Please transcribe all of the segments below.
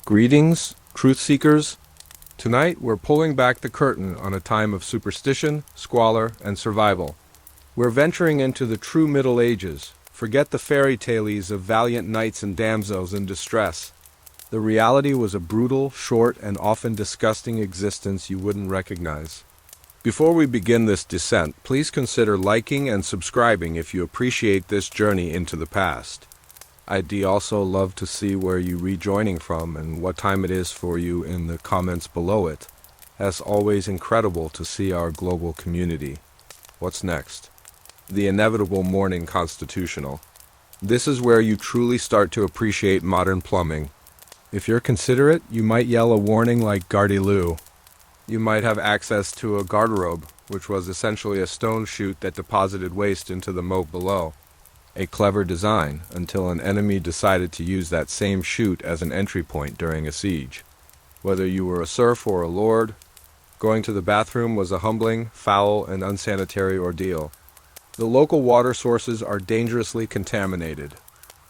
Greetings, truth seekers. Tonight we're pulling back the curtain on a time of superstition, squalor, and survival. We're venturing into the true Middle Ages. Forget the fairy tales of valiant knights and damsels in distress. The reality was a brutal, short, and often disgusting existence you wouldn't recognize. Before we begin this descent, please consider liking and subscribing if you appreciate this journey into the past. I'd also love to see where you're rejoining from and what time it is for you in the comments below it. As always, incredible to see our global community. What's next? The inevitable morning constitutional. This is where you truly start to appreciate modern plumbing. If you're considerate, you might yell a warning like Gardy-Loo. You might have access to a garderobe, which was essentially a stone chute that deposited waste into the moat below. A clever design, until an enemy decided to use that same chute as an entry point during a siege. Whether you were a serf or a lord, going to the bathroom was a humbling, foul, and unsanitary ordeal. The local water sources are dangerously contaminated.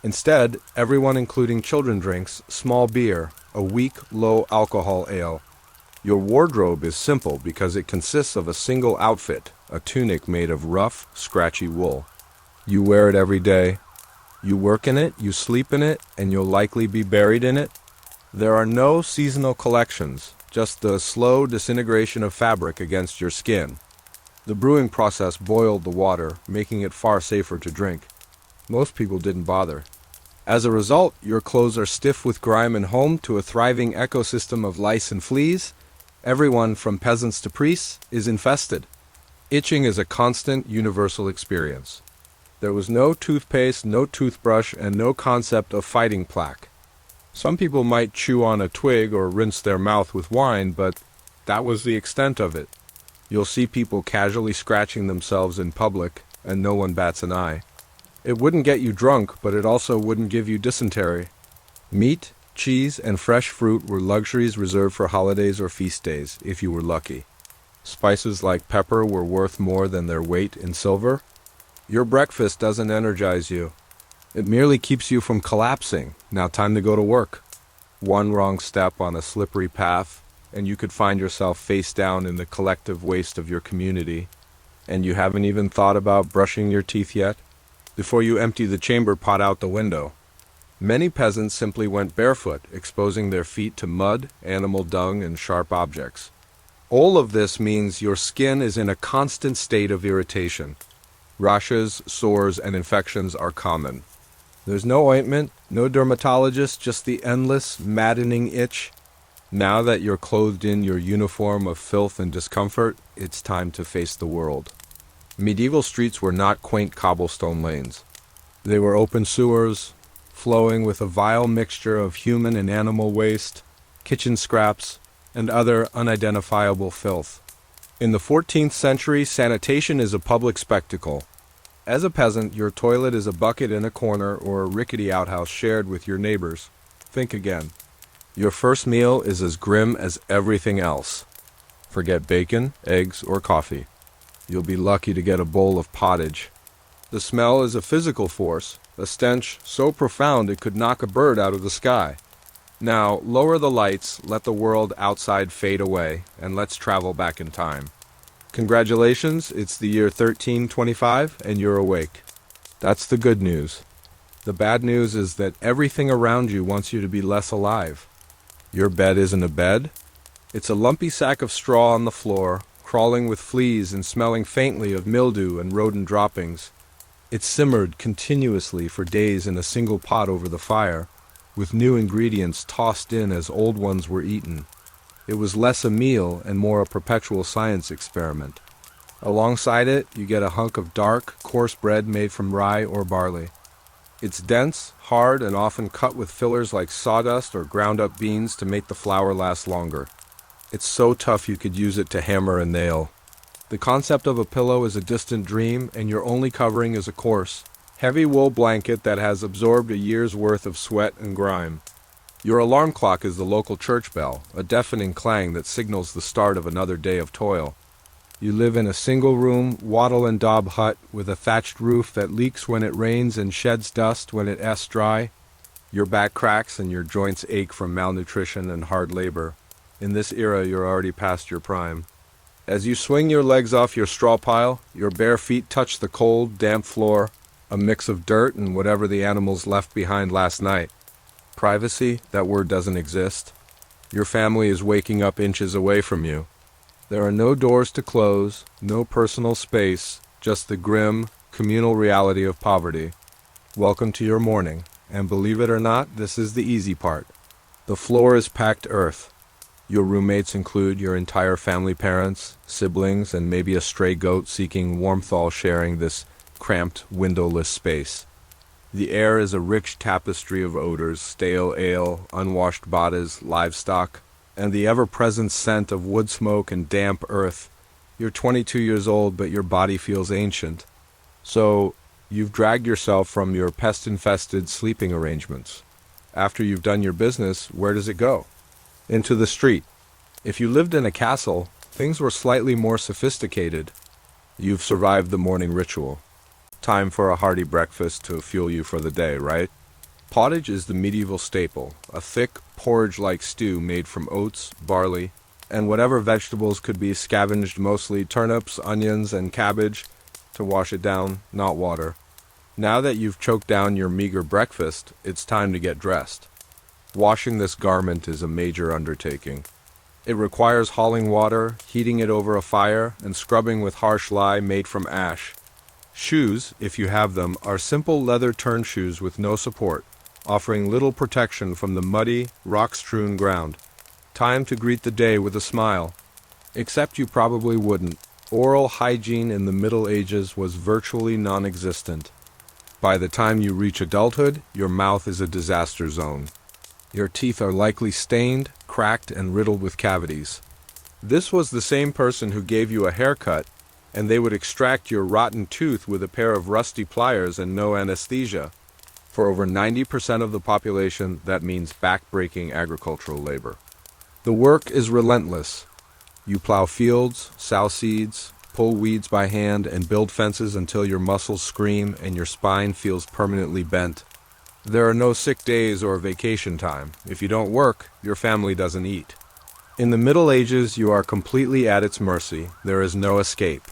Instead, everyone including children drinks small beer, a weak, low-alcohol ale. Your wardrobe is simple because it consists of a single outfit, a tunic made of rough, scratchy wool. You wear it every day. You work in it, you sleep in it, and you'll likely be buried in it. There are no seasonal collections, just the slow disintegration of fabric against your skin. The brewing process boiled the water, making it far safer to drink. Most people didn't bother. As a result, your clothes are stiff with grime and home to a thriving ecosystem of lice and fleas. Everyone, from peasants to priests, is infested. Itching is a constant, universal experience. There was no toothpaste, no toothbrush, and no concept of fighting plaque. Some people might chew on a twig or rinse their mouth with wine, but that was the extent of it. You'll see people casually scratching themselves in public, and no one bats an eye. It wouldn't get you drunk, but it also wouldn't give you dysentery. Meat, cheese, and fresh fruit were luxuries reserved for holidays or feast days, if you were lucky. Spices like pepper were worth more than their weight in silver. Your breakfast doesn't energize you. It merely keeps you from collapsing. Now time to go to work. One wrong step on a slippery path, and you could find yourself face down in the collective waste of your community. And you haven't even thought about brushing your teeth yet? Before you empty the chamber pot out the window. Many peasants simply went barefoot, exposing their feet to mud, animal dung, and sharp objects. All of this means your skin is in a constant state of irritation. Rashes, sores, and infections are common. There's no ointment, no dermatologist, just the endless, maddening itch. Now that you're clothed in your uniform of filth and discomfort, it's time to face the world. Medieval streets were not quaint cobblestone lanes. They were open sewers, flowing with a vile mixture of human and animal waste, kitchen scraps, and other unidentifiable filth. In the 14th century, sanitation is a public spectacle. As a peasant, your toilet is a bucket in a corner or a rickety outhouse shared with your neighbors. Think again. Your first meal is as grim as everything else. Forget bacon, eggs, or coffee. You'll be lucky to get a bowl of pottage. The smell is a physical force, a stench so profound it could knock a bird out of the sky. Now, lower the lights, let the world outside fade away, and let's travel back in time. Congratulations, it's the year 1325, and you're awake. That's the good news. The bad news is that everything around you wants you to be less alive. Your bed isn't a bed. It's a lumpy sack of straw on the floor, crawling with fleas and smelling faintly of mildew and rodent droppings. It simmered continuously for days in a single pot over the fire, with new ingredients tossed in as old ones were eaten. It was less a meal and more a perpetual science experiment. Alongside it, you get a hunk of dark, coarse bread made from rye or barley. It's dense, hard, and often cut with fillers like sawdust or ground-up beans to make the flour last longer. It's so tough you could use it to hammer a nail. The concept of a pillow is a distant dream, and your only covering is a coarse, heavy wool blanket that has absorbed a year's worth of sweat and grime. Your alarm clock is the local church bell, a deafening clang that signals the start of another day of toil. You live in a single-room, wattle-and-daub hut with a thatched roof that leaks when it rains and sheds dust when it is dry. Your back cracks and your joints ache from malnutrition and hard labor. In this era, you're already past your prime. As you swing your legs off your straw pile, your bare feet touch the cold, damp floor, a mix of dirt and whatever the animals left behind last night. Privacy, that word doesn't exist. Your family is waking up inches away from you. There are no doors to close, no personal space, just the grim, communal reality of poverty. Welcome to your morning, and believe it or not, this is the easy part. The floor is packed earth. Your roommates include your entire family, parents, siblings, and maybe a stray goat seeking warmth, all sharing this cramped, windowless space. The air is a rich tapestry of odors, stale ale, unwashed bodies, livestock, and the ever-present scent of wood smoke and damp earth. You're 22 years old, but your body feels ancient. So, you've dragged yourself from your pest-infested sleeping arrangements. After you've done your business, where does it go? Into the street. If you lived in a castle, things were slightly more sophisticated. You've survived the morning ritual. Time for a hearty breakfast to fuel you for the day, right? Pottage is the medieval staple, a thick, porridge-like stew made from oats, barley, and whatever vegetables could be scavenged, mostly turnips, onions, and cabbage, to wash it down, not water. Now that you've choked down your meager breakfast, it's time to get dressed. Washing this garment is a major undertaking. It requires hauling water, heating it over a fire, and scrubbing with harsh lye made from ash. Shoes, if you have them, are simple leather turn shoes with no support, offering little protection from the muddy, rock-strewn ground. Time to greet the day with a smile. Except you probably wouldn't. Oral hygiene in the Middle Ages was virtually non-existent. By the time you reach adulthood, your mouth is a disaster zone. Your teeth are likely stained, cracked, and riddled with cavities. This was the same person who gave you a haircut, and they would extract your rotten tooth with a pair of rusty pliers and no anesthesia. For over 90% of the population, that means back-breaking agricultural labor. The work is relentless. You plow fields, sow seeds, pull weeds by hand, and build fences until your muscles scream and your spine feels permanently bent. There are no sick days or vacation time. If you don't work, your family doesn't eat. In the Middle Ages, you are completely at its mercy. There is no escape.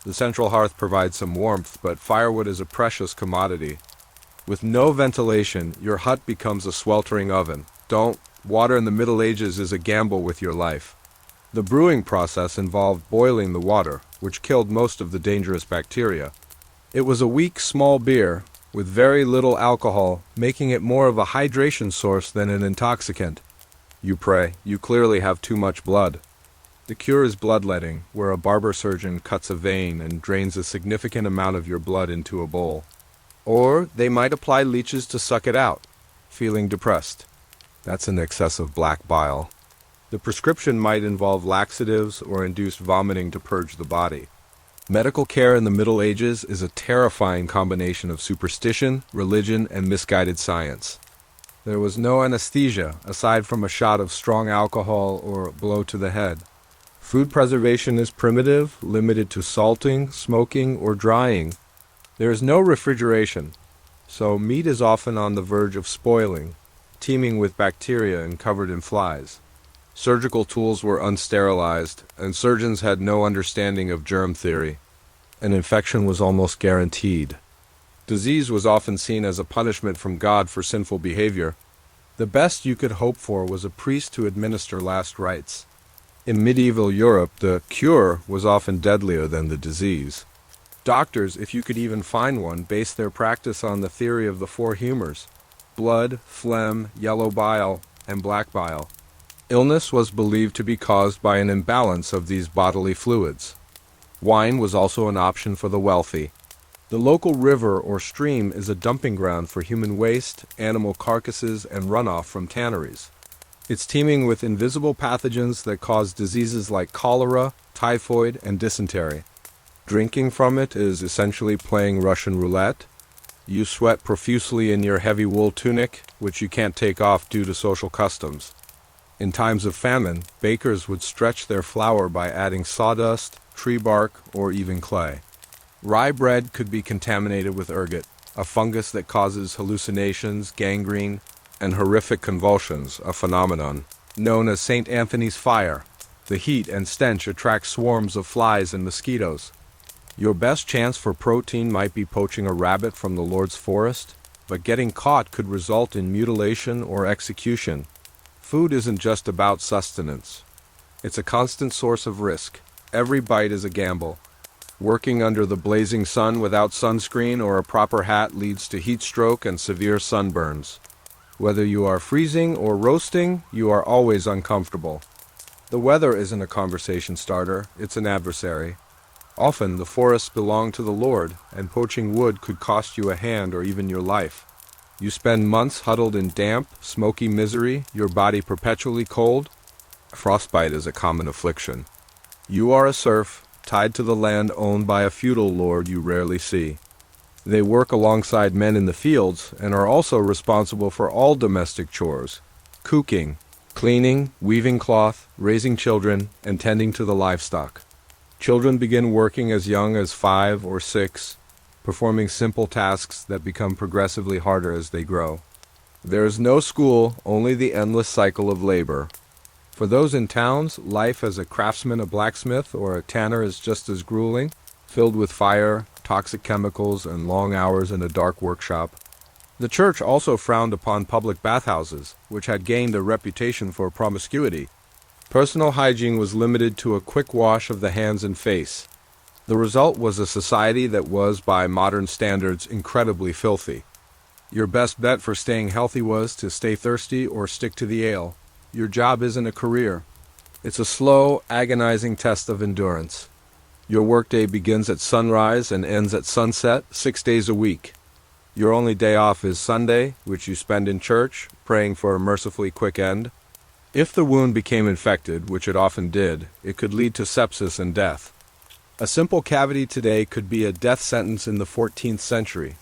The central hearth provides some warmth, but firewood is a precious commodity. With no ventilation, your hut becomes a sweltering oven. Water in the Middle Ages is a gamble with your life. The brewing process involved boiling the water, which killed most of the dangerous bacteria. It was a weak, small beer, with very little alcohol, making it more of a hydration source than an intoxicant. You pray, you clearly have too much blood. The cure is bloodletting, where a barber surgeon cuts a vein and drains a significant amount of your blood into a bowl. Or they might apply leeches to suck it out, feeling depressed. That's an excess of black bile. The prescription might involve laxatives or induced vomiting to purge the body. Medical care in the Middle Ages is a terrifying combination of superstition, religion, and misguided science. There was no anesthesia, aside from a shot of strong alcohol or a blow to the head. Food preservation is primitive, limited to salting, smoking, or drying. There is no refrigeration, so meat is often on the verge of spoiling, teeming with bacteria and covered in flies. Surgical tools were unsterilized, and surgeons had no understanding of germ theory. An infection was almost guaranteed. Disease was often seen as a punishment from God for sinful behavior. The best you could hope for was a priest to administer last rites. In medieval Europe, the cure was often deadlier than the disease. Doctors, if you could even find one, based their practice on the theory of the four humors: blood, phlegm, yellow bile, and black bile. Illness was believed to be caused by an imbalance of these bodily fluids. Wine was also an option for the wealthy. The local river or stream is a dumping ground for human waste, animal carcasses, and runoff from tanneries. It's teeming with invisible pathogens that cause diseases like cholera, typhoid, and dysentery. Drinking from it is essentially playing Russian roulette. You sweat profusely in your heavy wool tunic, which you can't take off due to social customs. In times of famine, bakers would stretch their flour by adding sawdust, tree bark, or even clay. Rye bread could be contaminated with ergot, a fungus that causes hallucinations, gangrene, and horrific convulsions, a phenomenon known as St. Anthony's fire. The heat and stench attract swarms of flies and mosquitoes. Your best chance for protein might be poaching a rabbit from the Lord's forest, but getting caught could result in mutilation or execution. Food isn't just about sustenance. It's a constant source of risk. Every bite is a gamble. Working under the blazing sun without sunscreen or a proper hat leads to heat stroke and severe sunburns. Whether you are freezing or roasting, you are always uncomfortable. The weather isn't a conversation starter, it's an adversary. Often the forests belong to the Lord, and poaching wood could cost you a hand or even your life. You spend months huddled in damp, smoky misery, your body perpetually cold. Frostbite is a common affliction. You are a serf, tied to the land owned by a feudal lord you rarely see. They work alongside men in the fields and are also responsible for all domestic chores: cooking, cleaning, weaving cloth, raising children, and tending to the livestock. Children begin working as young as 5 or 6, performing simple tasks that become progressively harder as they grow. There is no school, only the endless cycle of labor. For those in towns, life as a craftsman, a blacksmith, or a tanner is just as grueling, filled with fire, toxic chemicals, and long hours in a dark workshop. The church also frowned upon public bathhouses, which had gained a reputation for promiscuity. Personal hygiene was limited to a quick wash of the hands and face. The result was a society that was, by modern standards, incredibly filthy. Your best bet for staying healthy was to stay thirsty or stick to the ale. Your job isn't a career. It's a slow, agonizing test of endurance. Your workday begins at sunrise and ends at sunset, 6 days a week. Your only day off is Sunday, which you spend in church, praying for a mercifully quick end. If the wound became infected, which it often did, it could lead to sepsis and death. A simple cavity today could be a death sentence in the 14th century.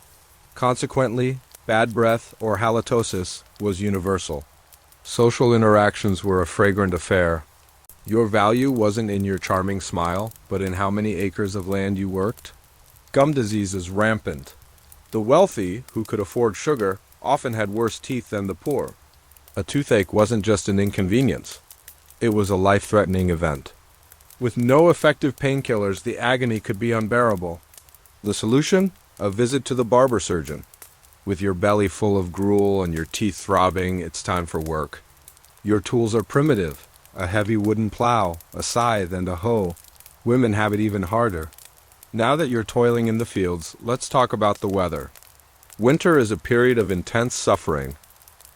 Consequently, bad breath or halitosis was universal. Social interactions were a fragrant affair. Your value wasn't in your charming smile, but in how many acres of land you worked. Gum disease is rampant. The wealthy, who could afford sugar, often had worse teeth than the poor. A toothache wasn't just an inconvenience. It was a life-threatening event. With no effective painkillers, the agony could be unbearable. The solution? A visit to the barber surgeon. With your belly full of gruel and your teeth throbbing, it's time for work. Your tools are primitive: a heavy wooden plow, a scythe, and a hoe. Women have it even harder. Now that you're toiling in the fields, let's talk about the weather. Winter is a period of intense suffering.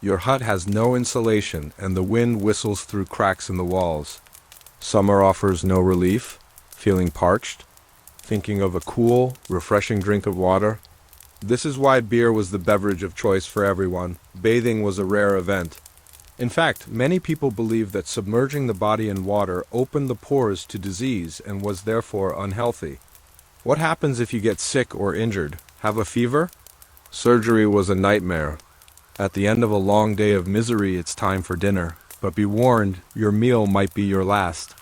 Your hut has no insulation, and the wind whistles through cracks in the walls. Summer offers no relief. Feeling parched? Thinking of a cool, refreshing drink of water? This is why beer was the beverage of choice for everyone. Bathing was a rare event. In fact, many people believe that submerging the body in water opened the pores to disease and was therefore unhealthy. What happens if you get sick or injured? Have a fever? Surgery was a nightmare. At the end of a long day of misery, it's time for dinner. But be warned, your meal might be your last.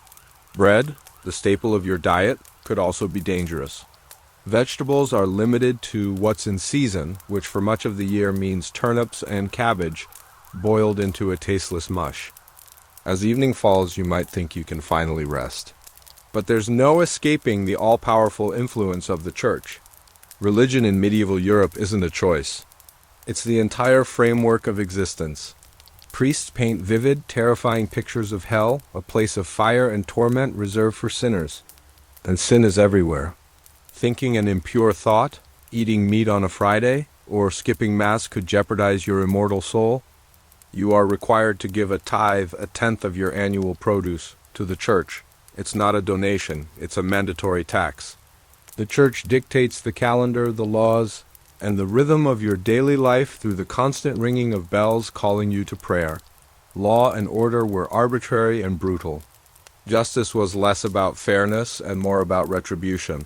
Bread, the staple of your diet, could also be dangerous. Vegetables are limited to what's in season, which for much of the year means turnips and cabbage, boiled into a tasteless mush. As evening falls, you might think you can finally rest. But there's no escaping the all-powerful influence of the church. Religion in medieval Europe isn't a choice. It's the entire framework of existence. Priests paint vivid, terrifying pictures of hell, a place of fire and torment reserved for sinners. And sin is everywhere. Thinking an impure thought, eating meat on a Friday, or skipping Mass could jeopardize your immortal soul. You are required to give a tithe, a tenth of your annual produce, to the church. It's not a donation, it's a mandatory tax. The church dictates the calendar, the laws, and the rhythm of your daily life through the constant ringing of bells calling you to prayer. Law and order were arbitrary and brutal. Justice was less about fairness and more about retribution.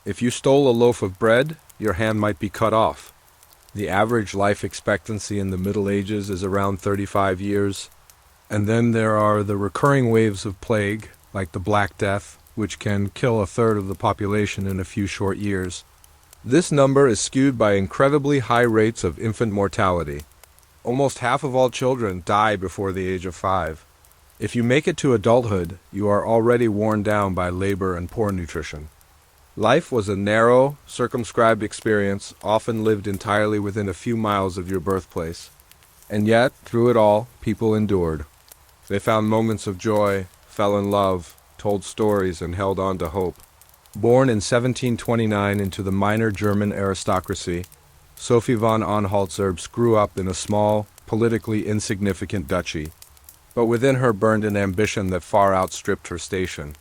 If you stole a loaf of bread, your hand might be cut off. The average life expectancy in the Middle Ages is around 35 years. And then there are the recurring waves of plague, like the Black Death, which can kill a third of the population in a few short years. This number is skewed by incredibly high rates of infant mortality. Almost half of all children die before the age of 5. If you make it to adulthood, you are already worn down by labor and poor nutrition. Life was a narrow, circumscribed experience, often lived entirely within a few miles of your birthplace. And yet, through it all, people endured. They found moments of joy, fell in love, told stories, and held on to hope. Born in 1729 into the minor German aristocracy, Sophie von Anhalt-Zerbst grew up in a small, politically insignificant duchy. But within her burned an ambition that far outstripped her station.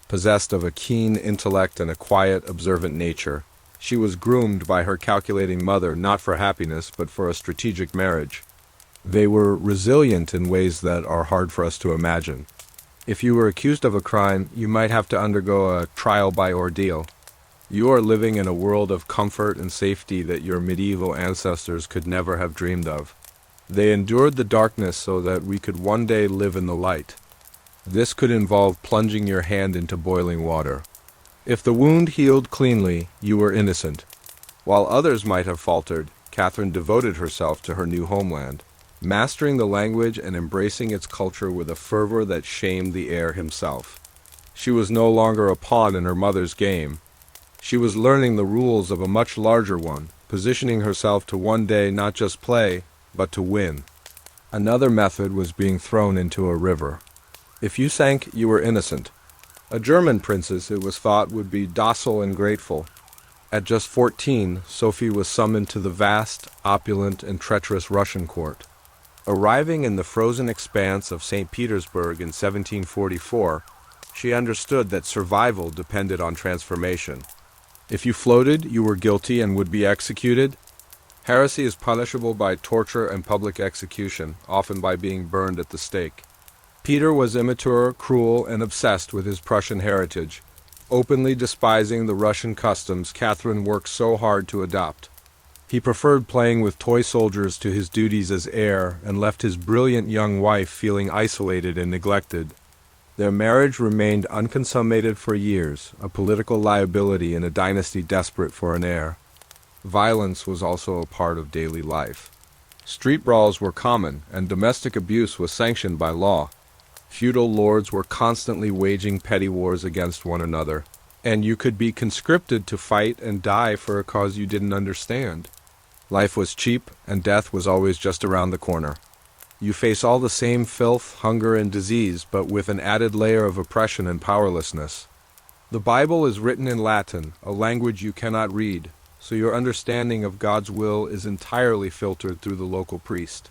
Possessed of a keen intellect and a quiet, observant nature, she was groomed by her calculating mother not for happiness but for a strategic marriage. They were resilient in ways that are hard for us to imagine. If you were accused of a crime, you might have to undergo a trial by ordeal. You are living in a world of comfort and safety that your medieval ancestors could never have dreamed of. They endured the darkness so that we could one day live in the light. This could involve plunging your hand into boiling water. If the wound healed cleanly, you were innocent. While others might have faltered, Catherine devoted herself to her new homeland, mastering the language and embracing its culture with a fervor that shamed the heir himself. She was no longer a pawn in her mother's game. She was learning the rules of a much larger one, positioning herself to one day not just play, but to win. Another method was being thrown into a river. If you sank, you were innocent. A German princess, it was thought, would be docile and grateful. At just 14, Sophie was summoned to the vast, opulent, and treacherous Russian court. Arriving in the frozen expanse of St. Petersburg in 1744, she understood that survival depended on transformation. If you floated, you were guilty and would be executed. Heresy is punishable by torture and public execution, often by being burned at the stake. Peter was immature, cruel, and obsessed with his Prussian heritage. Openly despising the Russian customs Catherine worked so hard to adopt. He preferred playing with toy soldiers to his duties as heir and left his brilliant young wife feeling isolated and neglected. Their marriage remained unconsummated for years, a political liability in a dynasty desperate for an heir. Violence was also a part of daily life. Street brawls were common, and domestic abuse was sanctioned by law. Feudal lords were constantly waging petty wars against one another, and you could be conscripted to fight and die for a cause you didn't understand. Life was cheap, and death was always just around the corner. You face all the same filth, hunger, and disease, but with an added layer of oppression and powerlessness. The Bible is written in Latin, a language you cannot read, so your understanding of God's will is entirely filtered through the local priest.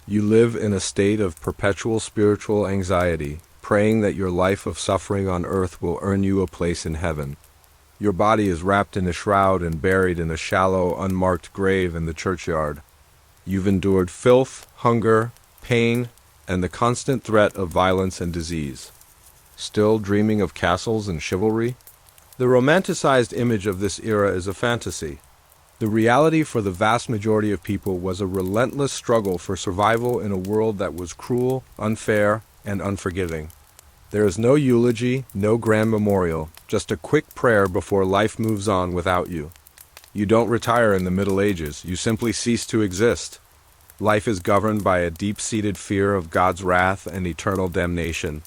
You live in a state of perpetual spiritual anxiety, praying that your life of suffering on earth will earn you a place in heaven. Your body is wrapped in a shroud and buried in a shallow, unmarked grave in the churchyard. You've endured filth, hunger, pain, and the constant threat of violence and disease. Still dreaming of castles and chivalry? The romanticized image of this era is a fantasy. The reality for the vast majority of people was a relentless struggle for survival in a world that was cruel, unfair, and unforgiving. There is no eulogy, no grand memorial, just a quick prayer before life moves on without you. You don't retire in the Middle Ages, you simply cease to exist. Life is governed by a deep-seated fear of God's wrath and eternal damnation.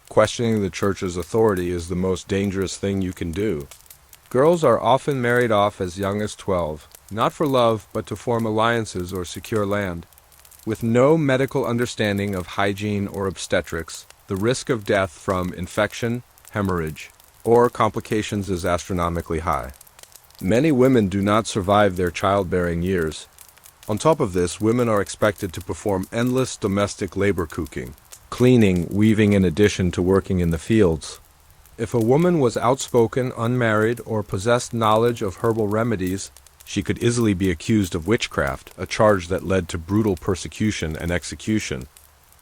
Questioning the Church's authority is the most dangerous thing you can do. Girls are often married off as young as 12, not for love, but to form alliances or secure land. With no medical understanding of hygiene or obstetrics, the risk of death from infection, hemorrhage, or complications is astronomically high. Many women do not survive their childbearing years. On top of this, women are expected to perform endless domestic labor cooking, cleaning, weaving in addition to working in the fields. If a woman was outspoken, unmarried, or possessed knowledge of herbal remedies, she could easily be accused of witchcraft, a charge that led to brutal persecution and execution.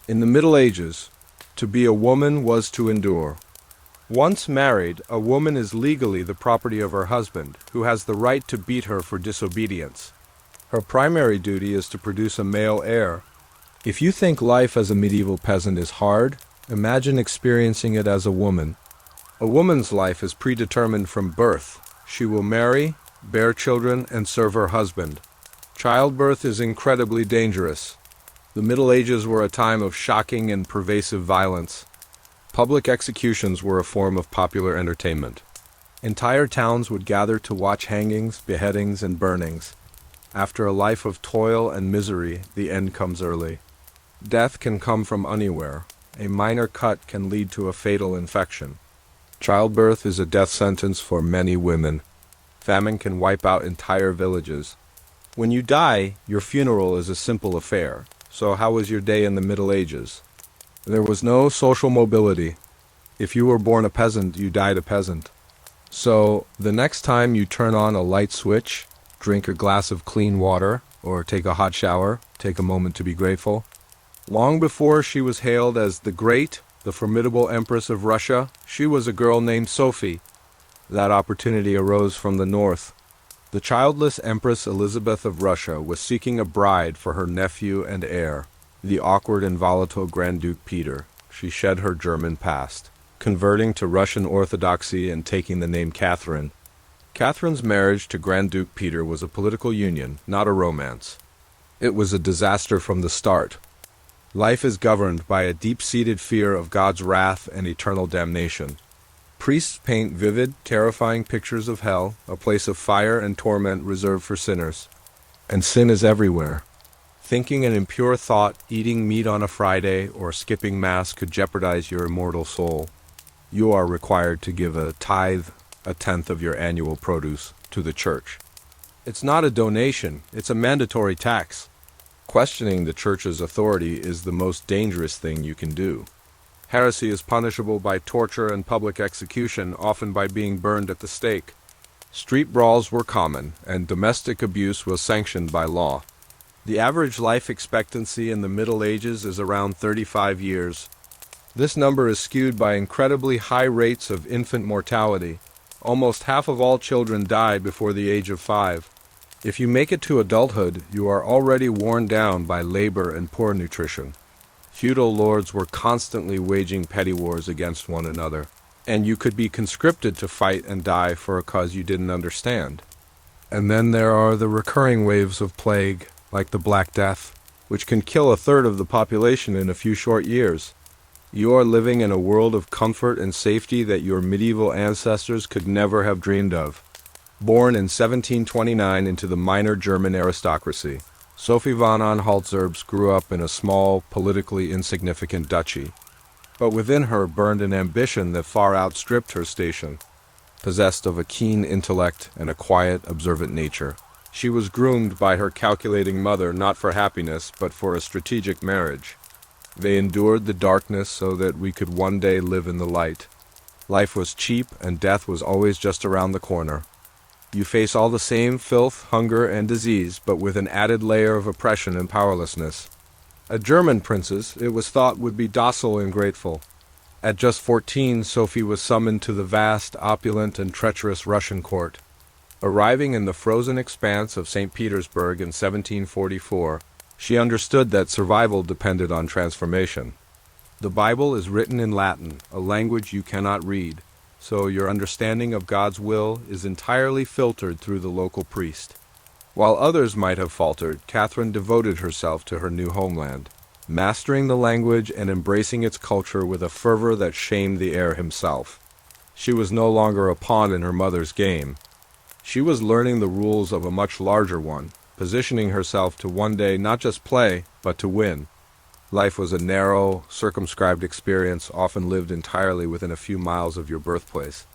In the Middle Ages, to be a woman was to endure. Once married, a woman is legally the property of her husband, who has the right to beat her for disobedience. Her primary duty is to produce a male heir. If you think life as a medieval peasant is hard, imagine experiencing it as a woman. A woman's life is predetermined from birth. She will marry, bear children, and serve her husband. Childbirth is incredibly dangerous. The Middle Ages were a time of shocking and pervasive violence. Public executions were a form of popular entertainment. Entire towns would gather to watch hangings, beheadings, and burnings. After a life of toil and misery, the end comes early. Death can come from anywhere. A minor cut can lead to a fatal infection. Childbirth is a death sentence for many women. Famine can wipe out entire villages. When you die, your funeral is a simple affair. So how was your day in the Middle Ages? There was no social mobility. If you were born a peasant, you died a peasant. So, the next time you turn on a light switch, drink a glass of clean water, or take a hot shower, take a moment to be grateful. Long before she was hailed as the Great, the formidable Empress of Russia, she was a girl named Sophie. That opportunity arose from the north. The childless Empress Elizabeth of Russia was seeking a bride for her nephew and heir, the awkward and volatile Grand Duke Peter. She shed her German past, converting to Russian Orthodoxy and taking the name Catherine. Catherine's marriage to Grand Duke Peter was a political union, not a romance. It was a disaster from the start. Life is governed by a deep-seated fear of God's wrath and eternal damnation. Priests paint vivid, terrifying pictures of hell, a place of fire and torment reserved for sinners. And sin is everywhere. Thinking an impure thought, eating meat on a Friday, or skipping Mass could jeopardize your immortal soul. You are required to give a tithe, a tenth of your annual produce, to the church. It's not a donation, it's a mandatory tax. Questioning the church's authority is the most dangerous thing you can do. Heresy is punishable by torture and public execution, often by being burned at the stake. Street brawls were common, and domestic abuse was sanctioned by law. The average life expectancy in the Middle Ages is around 35 years. This number is skewed by incredibly high rates of infant mortality. Almost half of all children die before the age of 5. If you make it to adulthood, you are already worn down by labor and poor nutrition. Feudal lords were constantly waging petty wars against one another, and you could be conscripted to fight and die for a cause you didn't understand. And then there are the recurring waves of plague, like the Black Death, which can kill a third of the population in a few short years. You are living in a world of comfort and safety that your medieval ancestors could never have dreamed of. Born in 1729 into the minor German aristocracy, Sophie von Anhalt-Zerbst grew up in a small, politically insignificant duchy. But within her burned an ambition that far outstripped her station. Possessed of a keen intellect and a quiet, observant nature, she was groomed by her calculating mother not for happiness, but for a strategic marriage. They endured the darkness so that we could one day live in the light. Life was cheap, and death was always just around the corner. You face all the same filth, hunger, and disease, but with an added layer of oppression and powerlessness. A German princess, it was thought, would be docile and grateful. At just 14, Sophie was summoned to the vast, opulent, and treacherous Russian court. Arriving in the frozen expanse of St. Petersburg in 1744, she understood that survival depended on transformation. The Bible is written in Latin, a language you cannot read, so your understanding of God's will is entirely filtered through the local priest. While others might have faltered, Catherine devoted herself to her new homeland, mastering the language and embracing its culture with a fervor that shamed the heir himself. She was no longer a pawn in her mother's game. She was learning the rules of a much larger one, positioning herself to one day not just play, but to win. Life was a narrow, circumscribed experience often lived entirely within a few miles of your birthplace.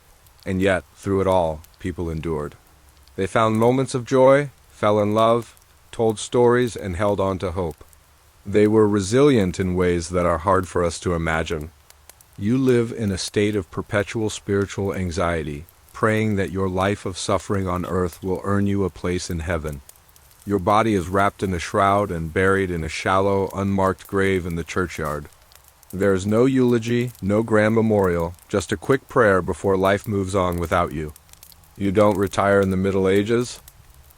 And yet, through it all, people endured. They found moments of joy, fell in love, told stories, and held on to hope. They were resilient in ways that are hard for us to imagine. You live in a state of perpetual spiritual anxiety, praying that your life of suffering on earth will earn you a place in heaven. Your body is wrapped in a shroud and buried in a shallow, unmarked grave in the churchyard. There is no eulogy, no grand memorial, just a quick prayer before life moves on without you. You don't retire in the Middle Ages.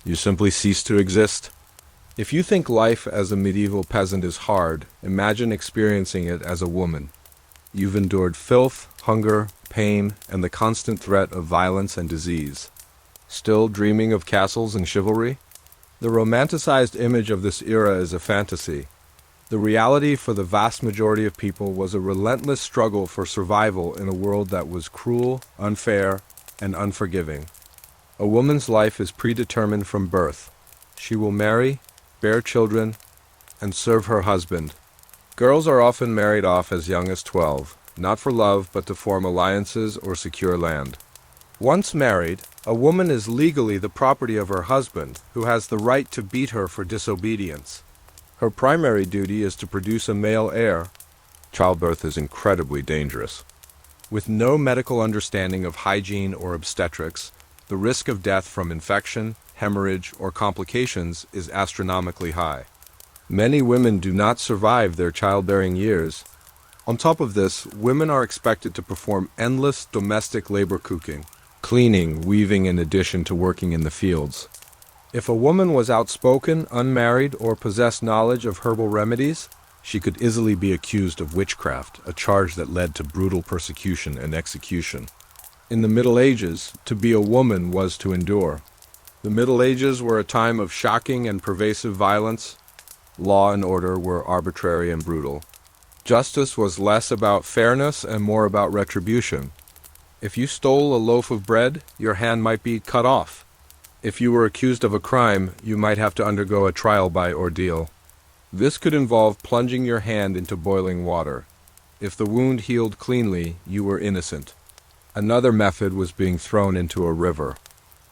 You simply cease to exist. If you think life as a medieval peasant is hard, imagine experiencing it as a woman. You've endured filth, hunger, pain, and the constant threat of violence and disease. Still dreaming of castles and chivalry? The romanticized image of this era is a fantasy. The reality for the vast majority of people was a relentless struggle for survival in a world that was cruel, unfair, and unforgiving. A woman's life is predetermined from birth. She will marry, bear children, and serve her husband. Girls are often married off as young as 12, not for love but to form alliances or secure land. Once married, a woman is legally the property of her husband, who has the right to beat her for disobedience. Her primary duty is to produce a male heir. Childbirth is incredibly dangerous. With no medical understanding of hygiene or obstetrics, the risk of death from infection, hemorrhage, or complications is astronomically high. Many women do not survive their childbearing years. On top of this, women are expected to perform endless domestic labor cooking, cleaning, weaving in addition to working in the fields. If a woman was outspoken, unmarried, or possessed knowledge of herbal remedies, she could easily be accused of witchcraft, a charge that led to brutal persecution and execution. In the Middle Ages, to be a woman was to endure. The Middle Ages were a time of shocking and pervasive violence. Law and order were arbitrary and brutal. Justice was less about fairness and more about retribution. If you stole a loaf of bread, your hand might be cut off. If you were accused of a crime, you might have to undergo a trial by ordeal. This could involve plunging your hand into boiling water. If the wound healed cleanly, you were innocent. Another method was being thrown into a river.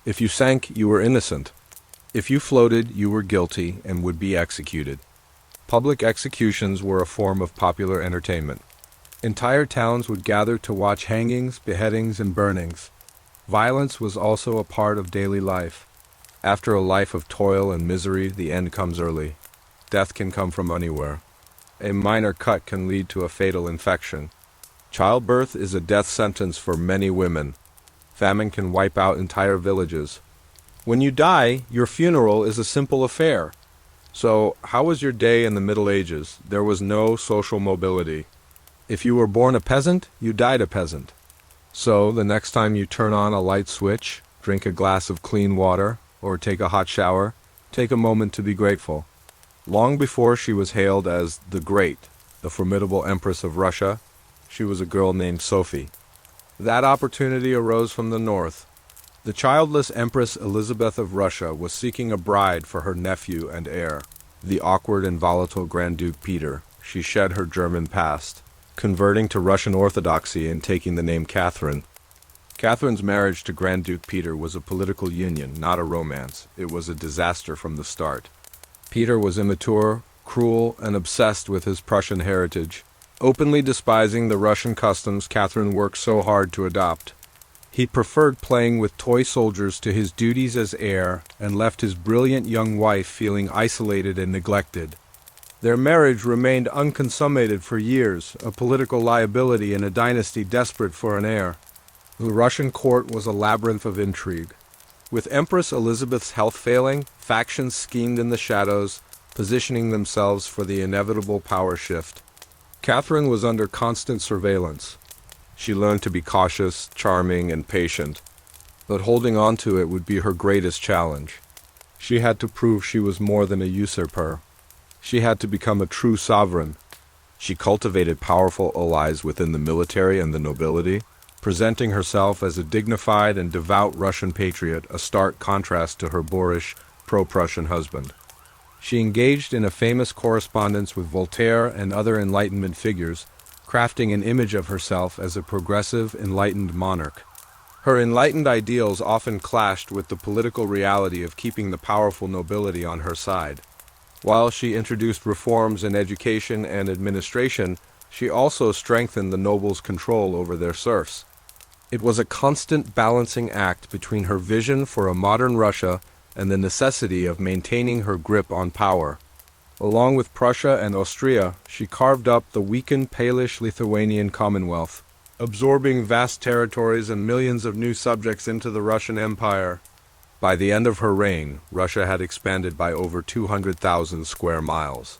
If you sank, you were innocent. If you floated, you were guilty and would be executed. Public executions were a form of popular entertainment. Entire towns would gather to watch hangings, beheadings, and burnings. Violence was also a part of daily life. After a life of toil and misery, the end comes early. Death can come from anywhere. A minor cut can lead to a fatal infection. Childbirth is a death sentence for many women. Famine can wipe out entire villages. When you die, your funeral is a simple affair. So, how was your day in the Middle Ages? There was no social mobility. If you were born a peasant, you died a peasant. So, the next time you turn on a light switch, drink a glass of clean water, or take a hot shower, take a moment to be grateful. Long before she was hailed as the Great, the formidable Empress of Russia, she was a girl named Sophie. That opportunity arose from the north. The childless Empress Elizabeth of Russia was seeking a bride for her nephew and heir, the awkward and volatile Grand Duke Peter. She shed her German past, converting to Russian Orthodoxy and taking the name Catherine. Catherine's marriage to Grand Duke Peter was a political union, not a romance. It was a disaster from the start. Peter was immature, cruel, and obsessed with his Prussian heritage. Openly despising the Russian customs Catherine worked so hard to adopt. He preferred playing with toy soldiers to his duties as heir and left his brilliant young wife feeling isolated and neglected. Their marriage remained unconsummated for years, a political liability in a dynasty desperate for an heir. The Russian court was a labyrinth of intrigue. With Empress Elizabeth's health failing, factions schemed in the shadows, positioning themselves for the inevitable power shift. Catherine was under constant surveillance. She learned to be cautious, charming, and patient, but holding on to it would be her greatest challenge. She had to prove she was more than a usurper. She had to become a true sovereign. She cultivated powerful allies within the military and the nobility, presenting herself as a dignified and devout Russian patriot, a stark contrast to her boorish, pro-Prussian husband. She engaged in a famous correspondence with Voltaire and other Enlightenment figures, crafting an image of herself as a progressive, enlightened monarch. Her enlightened ideals often clashed with the political reality of keeping the powerful nobility on her side. While she introduced reforms in education and administration, she also strengthened the nobles' control over their serfs. It was a constant balancing act between her vision for a modern Russia and the necessity of maintaining her grip on power. Along with Prussia and Austria, she carved up the weakened Polish-Lithuanian Commonwealth, absorbing vast territories and millions of new subjects into the Russian Empire. By the end of her reign, Russia had expanded by over 200,000 square miles.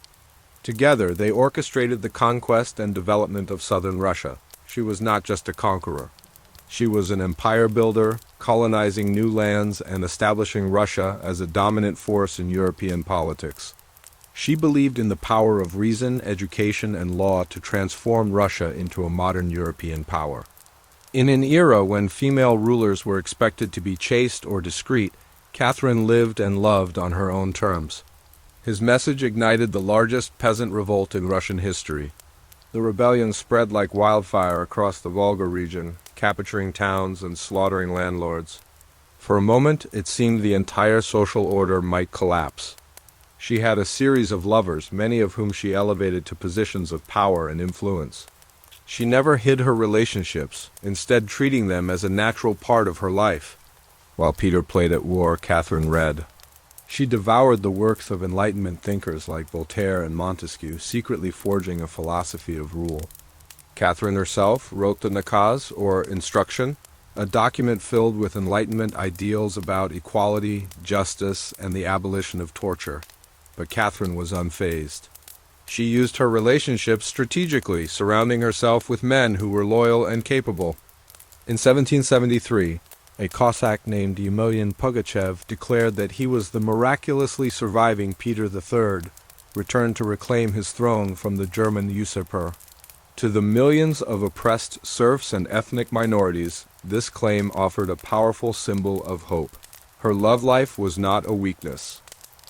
Together, they orchestrated the conquest and development of southern Russia. She was not just a conqueror. She was an empire builder, colonizing new lands and establishing Russia as a dominant force in European politics. She believed in the power of reason, education, and law to transform Russia into a modern European power. In an era when female rulers were expected to be chaste or discreet, Catherine lived and loved on her own terms. His message ignited the largest peasant revolt in Russian history. The rebellion spread like wildfire across the Volga region, capturing towns and slaughtering landlords. For a moment, it seemed the entire social order might collapse. She had a series of lovers, many of whom she elevated to positions of power and influence. She never hid her relationships, instead treating them as a natural part of her life. While Peter played at war, Catherine read. She devoured the works of Enlightenment thinkers like Voltaire and Montesquieu, secretly forging a philosophy of rule. Catherine herself wrote the Nakaz, or Instruction, a document filled with Enlightenment ideals about equality, justice, and the abolition of torture. But Catherine was unfazed. She used her relationships strategically, surrounding herself with men who were loyal and capable. In 1773, a Cossack named Yemelyan Pugachev declared that he was the miraculously surviving Peter III, returned to reclaim his throne from the German usurper. To the millions of oppressed serfs and ethnic minorities, this claim offered a powerful symbol of hope. Her love life was not a weakness.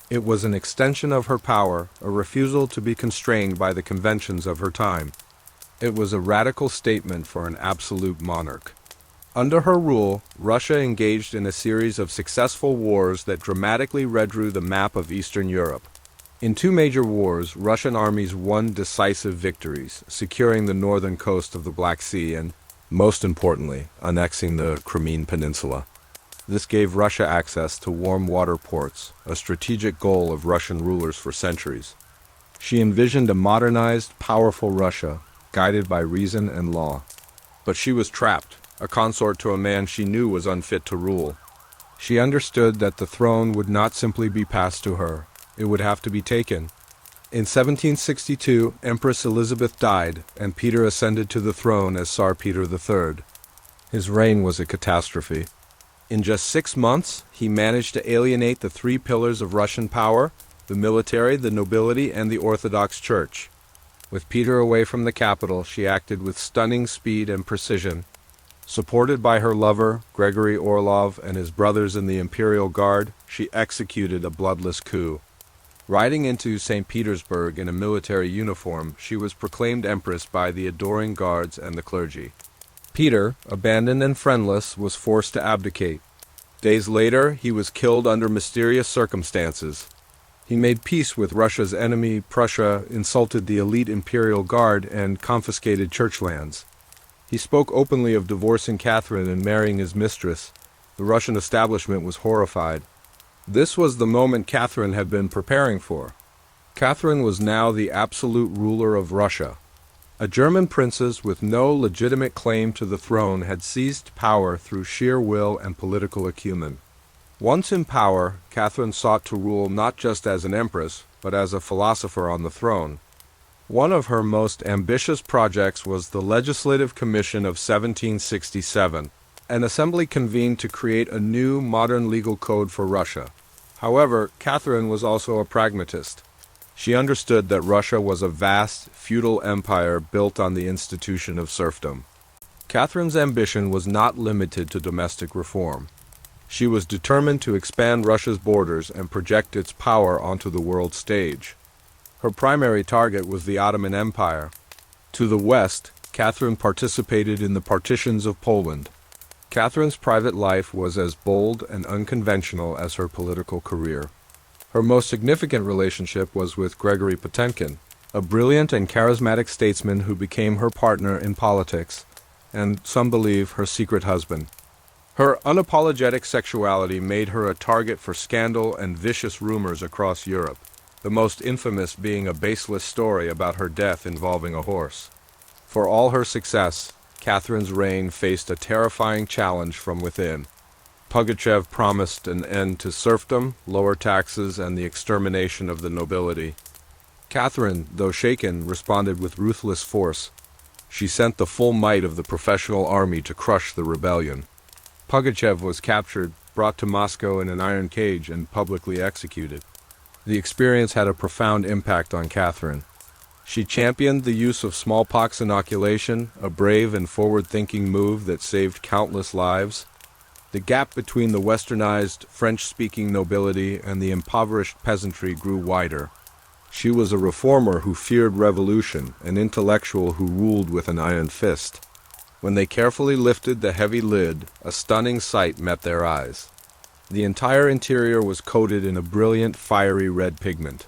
It was an extension of her power, a refusal to be constrained by the conventions of her time. It was a radical statement for an absolute monarch. Under her rule, Russia engaged in a series of successful wars that dramatically redrew the map of Eastern Europe. In two major wars, Russian armies won decisive victories, securing the northern coast of the Black Sea and, most importantly, annexing the Crimean Peninsula. This gave Russia access to warm water ports, a strategic goal of Russian rulers for centuries. She envisioned a modernized, powerful Russia, guided by reason and law. But she was trapped, a consort to a man she knew was unfit to rule. She understood that the throne would not simply be passed to her. It would have to be taken. In 1762, Empress Elizabeth died, and Peter ascended to the throne as Tsar Peter III. His reign was a catastrophe. In just 6 months, he managed to alienate the three pillars of Russian power: the military, the nobility, and the Orthodox Church. With Peter away from the capital, she acted with stunning speed and precision. Supported by her lover, Gregory Orlov, and his brothers in the Imperial Guard, she executed a bloodless coup. Riding into St. Petersburg in a military uniform, she was proclaimed empress by the adoring guards and the clergy. Peter, abandoned and friendless, was forced to abdicate. Days later, he was killed under mysterious circumstances. He made peace with Russia's enemy, Prussia, insulted the elite Imperial Guard, and confiscated church lands. He spoke openly of divorcing Catherine and marrying his mistress. The Russian establishment was horrified. This was the moment Catherine had been preparing for. Catherine was now the absolute ruler of Russia. A German princess with no legitimate claim to the throne had seized power through sheer will and political acumen. Once in power, Catherine sought to rule not just as an empress, but as a philosopher on the throne. One of her most ambitious projects was the Legislative Commission of 1767, an assembly convened to create a new modern legal code for Russia. However, Catherine was also a pragmatist. She understood that Russia was a vast, feudal empire built on the institution of serfdom. Catherine's ambition was not limited to domestic reform. She was determined to expand Russia's borders and project its power onto the world stage. Her primary target was the Ottoman Empire. To the west, Catherine participated in the partitions of Poland. Catherine's private life was as bold and unconventional as her political career. Her most significant relationship was with Gregory Potemkin, a brilliant and charismatic statesman who became her partner in politics, and some believe her secret husband. Her unapologetic sexuality made her a target for scandal and vicious rumors across Europe, the most infamous being a baseless story about her death involving a horse. For all her success, Catherine's reign faced a terrifying challenge from within. Pugachev promised an end to serfdom, lower taxes, and the extermination of the nobility. Catherine, though shaken, responded with ruthless force. She sent the full might of the professional army to crush the rebellion. Pugachev was captured, brought to Moscow in an iron cage, and publicly executed. The experience had a profound impact on Catherine. She championed the use of smallpox inoculation, a brave and forward-thinking move that saved countless lives. The gap between the westernized, French-speaking nobility and the impoverished peasantry grew wider. She was a reformer who feared revolution, an intellectual who ruled with an iron fist. When they carefully lifted the heavy lid, a stunning sight met their eyes. The entire interior was coated in a brilliant, fiery red pigment.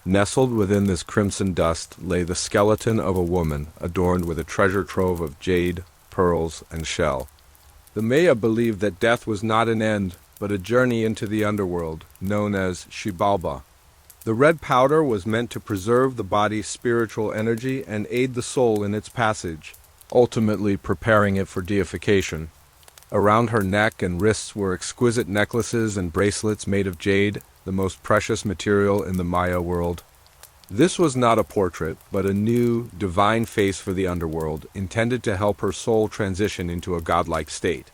Nestled within this crimson dust lay the skeleton of a woman adorned with a treasure trove of jade, pearls, and shell. The Maya believed that death was not an end, but a journey into the underworld, known as Xibalba. The red powder was meant to preserve the body's spiritual energy and aid the soul in its passage, ultimately preparing it for deification. Around her neck and wrists were exquisite necklaces and bracelets made of jade, the most precious material in the Maya world. This was not a portrait, but a new, divine face for the underworld, intended to help her soul transition into a godlike state.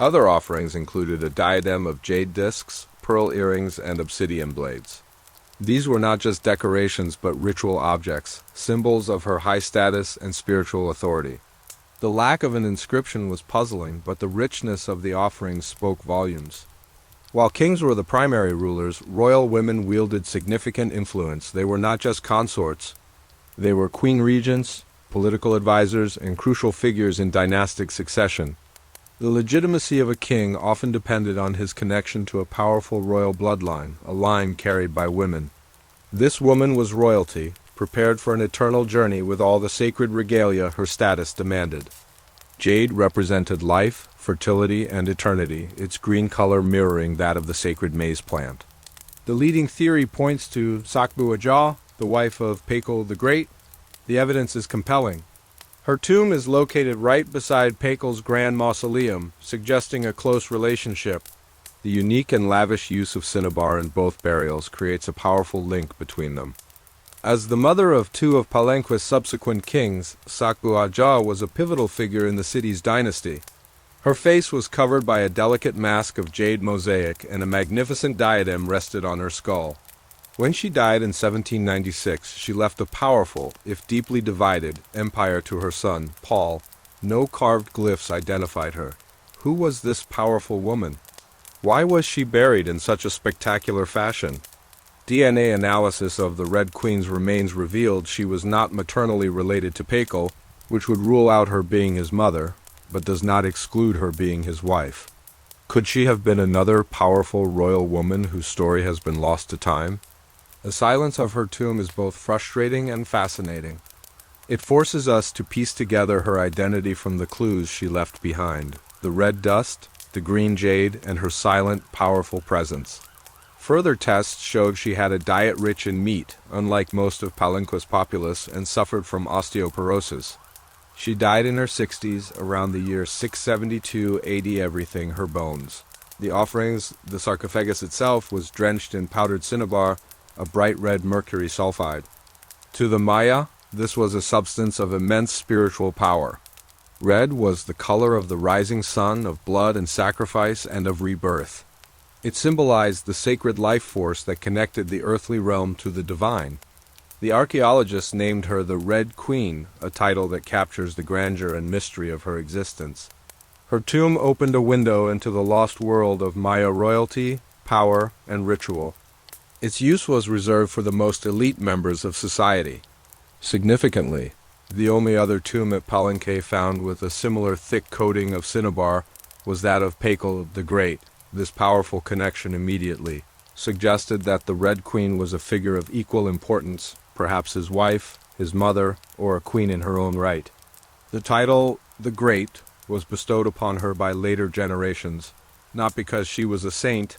Other offerings included a diadem of jade discs, pearl earrings, and obsidian blades. These were not just decorations but ritual objects, symbols of her high status and spiritual authority. The lack of an inscription was puzzling, but the richness of the offerings spoke volumes. While kings were the primary rulers, royal women wielded significant influence. They were not just consorts. They were queen regents, political advisors, and crucial figures in dynastic succession. The legitimacy of a king often depended on his connection to a powerful royal bloodline, a line carried by women. This woman was royalty, prepared for an eternal journey with all the sacred regalia her status demanded. Jade represented life, fertility, and eternity, its green color mirroring that of the sacred maize plant. The leading theory points to Sakbu Ajah, the wife of Paikal the Great. The evidence is compelling. Her tomb is located right beside Paikal's grand mausoleum, suggesting a close relationship. The unique and lavish use of cinnabar in both burials creates a powerful link between them. As the mother of two of Palenque's subsequent kings, Sakbu Ajah was a pivotal figure in the city's dynasty. Her face was covered by a delicate mask of jade mosaic, and a magnificent diadem rested on her skull. When she died in 1796, she left a powerful, if deeply divided, empire to her son, Paul. No carved glyphs identified her. Who was this powerful woman? Why was she buried in such a spectacular fashion? DNA analysis of the Red Queen's remains revealed she was not maternally related to Paikal, which would rule out her being his mother, but does not exclude her being his wife. Could she have been another powerful royal woman whose story has been lost to time? The silence of her tomb is both frustrating and fascinating. It forces us to piece together her identity from the clues she left behind: the red dust, the green jade, and her silent, powerful presence. Further tests showed she had a diet rich in meat, unlike most of Palenque's populace, and suffered from osteoporosis. She died in her 60s, around the year 672 AD. Everything her bones. The offerings, the sarcophagus itself, was drenched in powdered cinnabar, a bright red mercury sulfide. To the Maya, this was a substance of immense spiritual power. Red was the color of the rising sun, of blood and sacrifice, and of rebirth. It symbolized the sacred life force that connected the earthly realm to the divine. The archaeologists named her the Red Queen, a title that captures the grandeur and mystery of her existence. Her tomb opened a window into the lost world of Maya royalty, power, and ritual. Its use was reserved for the most elite members of society. Significantly, the only other tomb at Palenque found with a similar thick coating of cinnabar was that of Paikal the Great. This powerful connection immediately suggested that the Red Queen was a figure of equal importance, perhaps his wife, his mother, or a queen in her own right. The title, the Great, was bestowed upon her by later generations, not because she was a saint,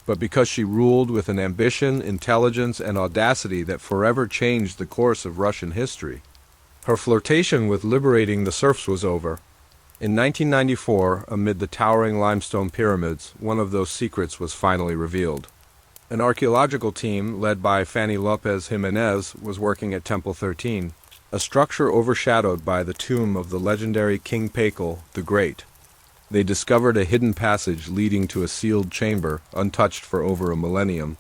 but because she ruled with an ambition, intelligence, and audacity that forever changed the course of Russian history. Her flirtation with liberating the serfs was over. In 1994, amid the towering limestone pyramids, one of those secrets was finally revealed. An archaeological team, led by Fanny Lopez Jimenez, was working at Temple 13, a structure overshadowed by the tomb of the legendary King Paikal the Great. They discovered a hidden passage leading to a sealed chamber, untouched for over a millennium.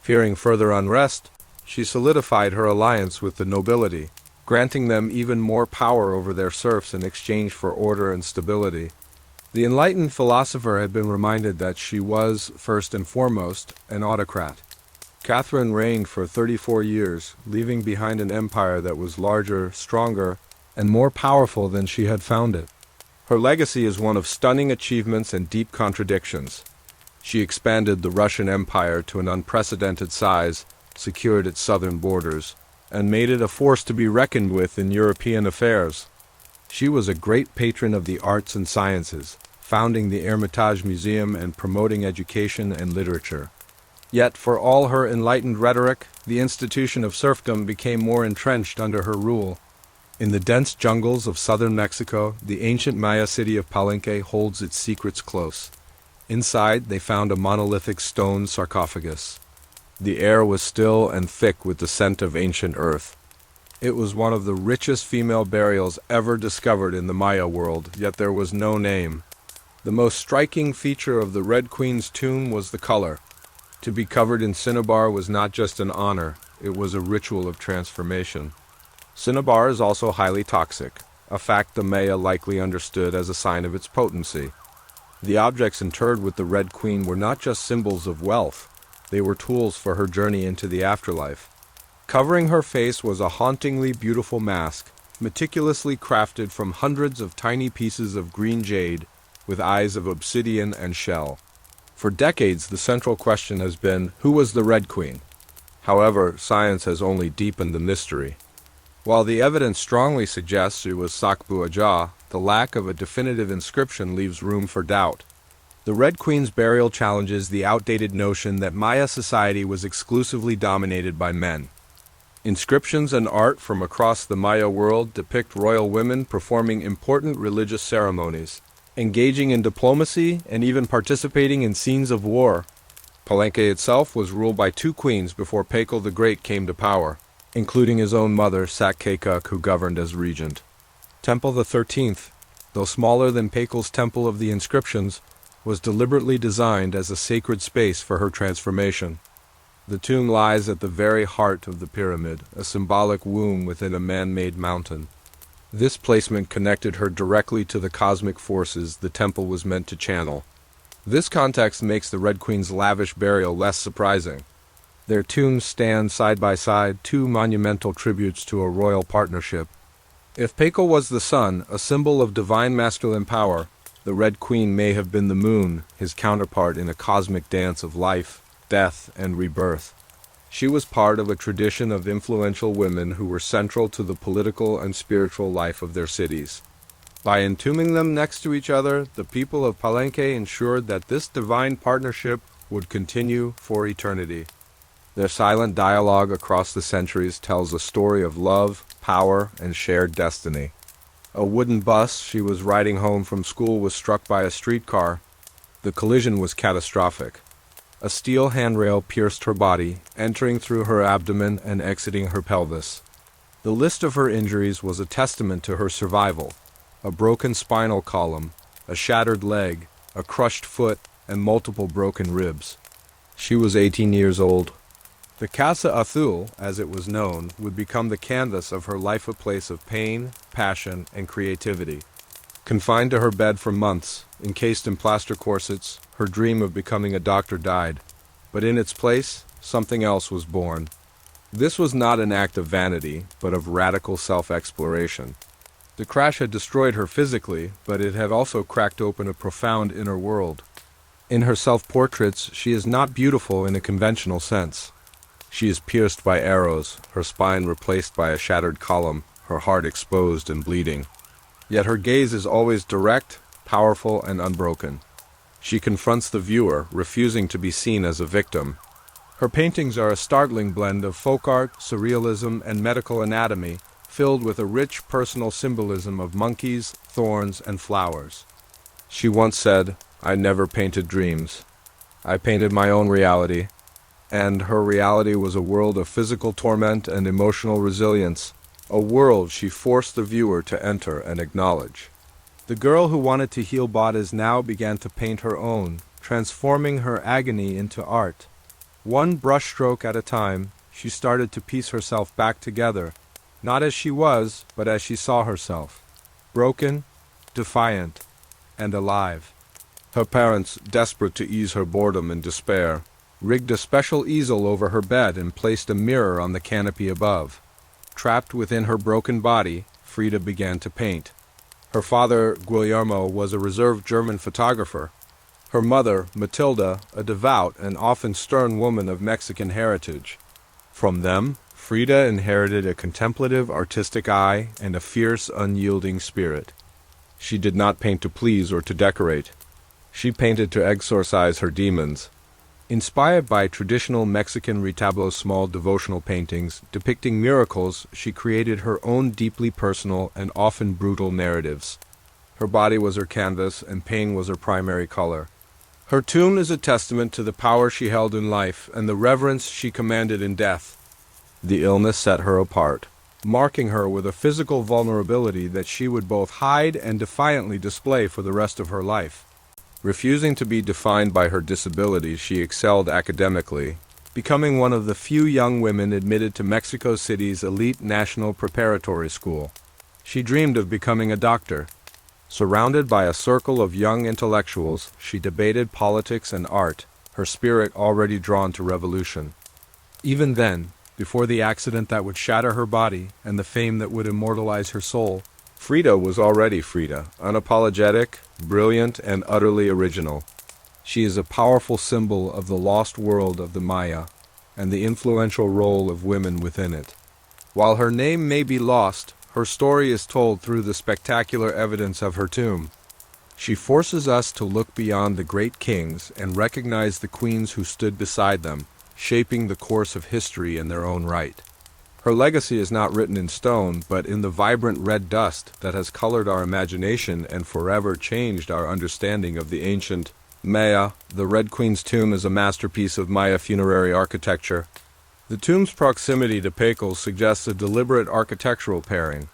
Fearing further unrest, she solidified her alliance with the nobility, granting them even more power over their serfs in exchange for order and stability. The enlightened philosopher had been reminded that she was, first and foremost, an autocrat. Catherine reigned for 34 years, leaving behind an empire that was larger, stronger, and more powerful than she had found it. Her legacy is one of stunning achievements and deep contradictions. She expanded the Russian Empire to an unprecedented size, secured its southern borders, and made it a force to be reckoned with in European affairs. She was a great patron of the arts and sciences, founding the Hermitage Museum and promoting education and literature. Yet, for all her enlightened rhetoric, the institution of serfdom became more entrenched under her rule. In the dense jungles of southern Mexico, the ancient Maya city of Palenque holds its secrets close. Inside, they found a monolithic stone sarcophagus. The air was still and thick with the scent of ancient earth. It was one of the richest female burials ever discovered in the Maya world, yet there was no name. The most striking feature of the Red Queen's tomb was the color. To be covered in cinnabar was not just an honor, it was a ritual of transformation. Cinnabar is also highly toxic, a fact the Maya likely understood as a sign of its potency. The objects interred with the Red Queen were not just symbols of wealth, they were tools for her journey into the afterlife. Covering her face was a hauntingly beautiful mask, meticulously crafted from hundreds of tiny pieces of green jade, with eyes of obsidian and shell. For decades, the central question has been, who was the Red Queen? However, science has only deepened the mystery. While the evidence strongly suggests it was Sakbu Ajah, the lack of a definitive inscription leaves room for doubt. The Red Queen's burial challenges the outdated notion that Maya society was exclusively dominated by men. Inscriptions and art from across the Maya world depict royal women performing important religious ceremonies, engaging in diplomacy, and even participating in scenes of war. Palenque itself was ruled by two queens before Pakel the Great came to power, including his own mother, Satkekak, who governed as regent. Temple XIII, though smaller than Pakel's Temple of the Inscriptions, was deliberately designed as a sacred space for her transformation. The tomb lies at the very heart of the pyramid, a symbolic womb within a man-made mountain. This placement connected her directly to the cosmic forces the temple was meant to channel. This context makes the Red Queen's lavish burial less surprising. Their tombs stand side by side, two monumental tributes to a royal partnership. If Pakel was the sun, a symbol of divine masculine power, the Red Queen may have been the moon, his counterpart in a cosmic dance of life, death, and rebirth. She was part of a tradition of influential women who were central to the political and spiritual life of their cities. By entombing them next to each other, the people of Palenque ensured that this divine partnership would continue for eternity. Their silent dialogue across the centuries tells a story of love, power, and shared destiny. A wooden bus she was riding home from school was struck by a streetcar. The collision was catastrophic. A steel handrail pierced her body, entering through her abdomen and exiting her pelvis. The list of her injuries was a testament to her survival. A broken spinal column, a shattered leg, a crushed foot, and multiple broken ribs. She was 18 years old. The Casa Azul, as it was known, would become the canvas of her life, a place of pain, passion, and creativity. Confined to her bed for months, encased in plaster corsets, her dream of becoming a doctor died. But in its place, something else was born. This was not an act of vanity, but of radical self-exploration. The crash had destroyed her physically, but it had also cracked open a profound inner world. In her self-portraits, she is not beautiful in a conventional sense. She is pierced by arrows, her spine replaced by a shattered column, her heart exposed and bleeding. Yet her gaze is always direct, powerful, and unbroken. She confronts the viewer, refusing to be seen as a victim. Her paintings are a startling blend of folk art, surrealism, and medical anatomy, filled with a rich personal symbolism of monkeys, thorns, and flowers. She once said, "I never painted dreams. I painted my own reality." And her reality was a world of physical torment and emotional resilience, a world she forced the viewer to enter and acknowledge. The girl who wanted to heal bodies now began to paint her own, transforming her agony into art. One brushstroke at a time, she started to piece herself back together, not as she was, but as she saw herself. Broken, defiant, and alive. Her parents, desperate to ease her boredom and despair, rigged a special easel over her bed and placed a mirror on the canopy above. Trapped within her broken body, Frida began to paint. Her father, Guillermo, was a reserved German photographer. Her mother, Matilda, a devout and often stern woman of Mexican heritage. From them, Frida inherited a contemplative, artistic eye and a fierce, unyielding spirit. She did not paint to please or to decorate. She painted to exorcise her demons. Inspired by traditional Mexican retablo small devotional paintings depicting miracles, she created her own deeply personal and often brutal narratives. Her body was her canvas, and pain was her primary color. Her tomb is a testament to the power she held in life and the reverence she commanded in death. The illness set her apart, marking her with a physical vulnerability that she would both hide and defiantly display for the rest of her life. Refusing to be defined by her disability, she excelled academically, becoming one of the few young women admitted to Mexico City's elite national preparatory school. She dreamed of becoming a doctor. Surrounded by a circle of young intellectuals, she debated politics and art, her spirit already drawn to revolution. Even then, before the accident that would shatter her body and the fame that would immortalize her soul, Frida was already Frida, unapologetic, brilliant, and utterly original. She is a powerful symbol of the lost world of the Maya and the influential role of women within it. While her name may be lost, her story is told through the spectacular evidence of her tomb. She forces us to look beyond the great kings and recognize the queens who stood beside them, shaping the course of history in their own right. Her legacy is not written in stone, but in the vibrant red dust that has colored our imagination and forever changed our understanding of the ancient Maya. The Red Queen's tomb is a masterpiece of Maya funerary architecture. The tomb's proximity to Pacal suggests a deliberate architectural pairing.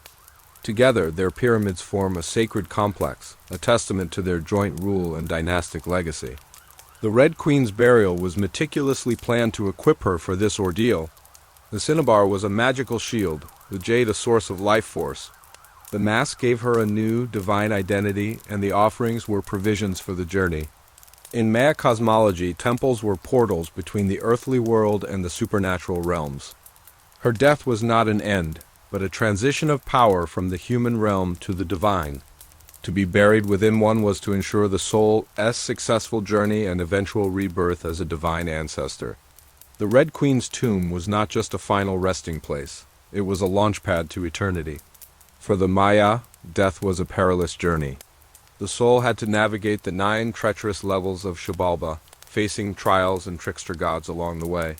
Together, their pyramids form a sacred complex, a testament to their joint rule and dynastic legacy. The Red Queen's burial was meticulously planned to equip her for this ordeal. The cinnabar was a magical shield, the jade a source of life force. The mask gave her a new, divine identity, and the offerings were provisions for the journey. In Maya cosmology, temples were portals between the earthly world and the supernatural realms. Her death was not an end, but a transition of power from the human realm to the divine. To be buried within one was to ensure the soul's successful journey and eventual rebirth as a divine ancestor. The Red Queen's tomb was not just a final resting place. It was a launchpad to eternity. For the Maya, death was a perilous journey. The soul had to navigate the 9 treacherous levels of Xibalba, facing trials and trickster gods along the way.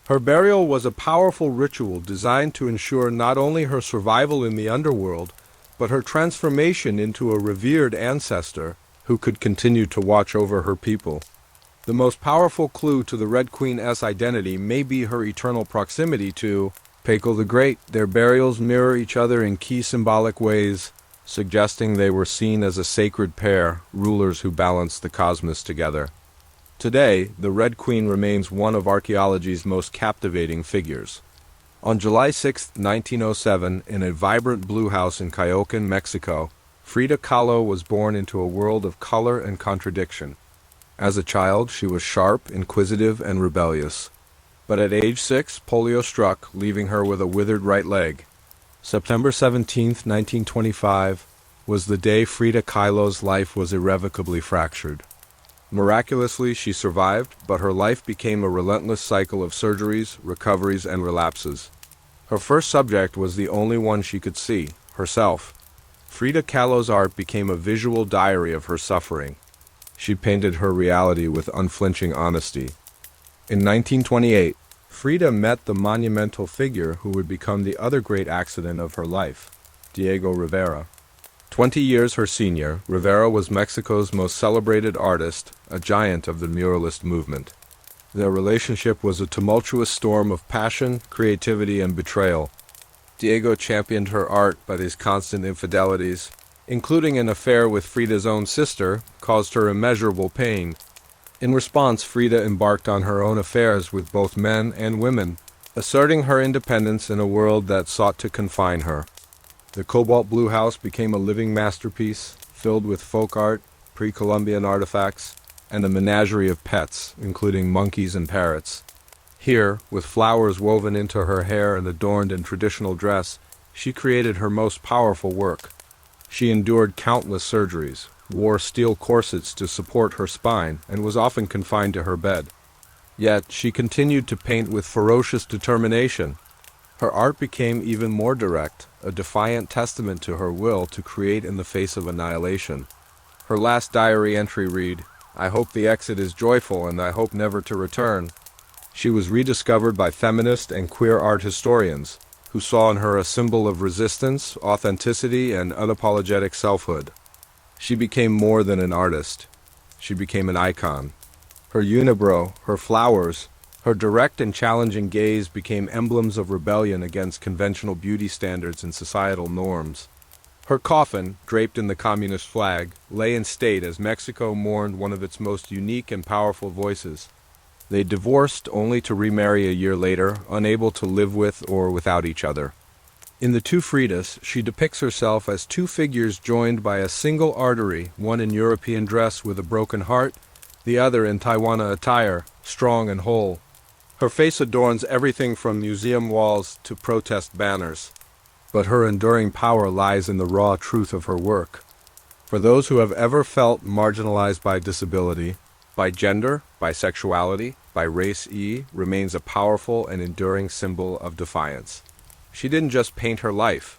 Her burial was a powerful ritual designed to ensure not only her survival in the underworld, but her transformation into a revered ancestor who could continue to watch over her people. The most powerful clue to the Red Queen's identity may be her eternal proximity to Pacal the Great. Their burials mirror each other in key symbolic ways, suggesting they were seen as a sacred pair, rulers who balanced the cosmos together. Today, the Red Queen remains one of archaeology's most captivating figures. On July 6, 1907, in a vibrant blue house in Cayocan, Mexico, Frida Kahlo was born into a world of color and contradiction. As a child, she was sharp, inquisitive, and rebellious. But at age 6, polio struck, leaving her with a withered right leg. September 17, 1925, was the day Frida Kahlo's life was irrevocably fractured. Miraculously, she survived, but her life became a relentless cycle of surgeries, recoveries, and relapses. Her first subject was the only one she could see, herself. Frida Kahlo's art became a visual diary of her suffering. She painted her reality with unflinching honesty. In 1928, Frida met the monumental figure who would become the other great accident of her life, Diego Rivera. 20 years her senior, Rivera was Mexico's most celebrated artist, a giant of the muralist movement. Their relationship was a tumultuous storm of passion, creativity, and betrayal. Diego championed her art, but his constant infidelities, including an affair with Frida's own sister, caused her immeasurable pain. In response, Frida embarked on her own affairs with both men and women, asserting her independence in a world that sought to confine her. The Cobalt Blue House became a living masterpiece, filled with folk art, pre-Columbian artifacts, and a menagerie of pets, including monkeys and parrots. Here, with flowers woven into her hair and adorned in traditional dress, she created her most powerful work. She endured countless surgeries, wore steel corsets to support her spine, and was often confined to her bed. Yet, she continued to paint with ferocious determination. Her art became even more direct, a defiant testament to her will to create in the face of annihilation. Her last diary entry read, "I hope the exit is joyful and I hope never to return." She was rediscovered by feminist and queer art historians, who saw in her a symbol of resistance, authenticity, and unapologetic selfhood. She became more than an artist. She became an icon. Her unibrow, her flowers, her direct and challenging gaze became emblems of rebellion against conventional beauty standards and societal norms. Her coffin, draped in the communist flag, lay in state as Mexico mourned one of its most unique and powerful voices. They divorced only to remarry a year later, unable to live with or without each other. In the two Fridas, she depicts herself as two figures joined by a single artery, one in European dress with a broken heart, the other in Taiwana attire, strong and whole. Her face adorns everything from museum walls to protest banners. But her enduring power lies in the raw truth of her work. For those who have ever felt marginalized by disability, by gender, by sexuality, by race, remains a powerful and enduring symbol of defiance. She didn't just paint her life.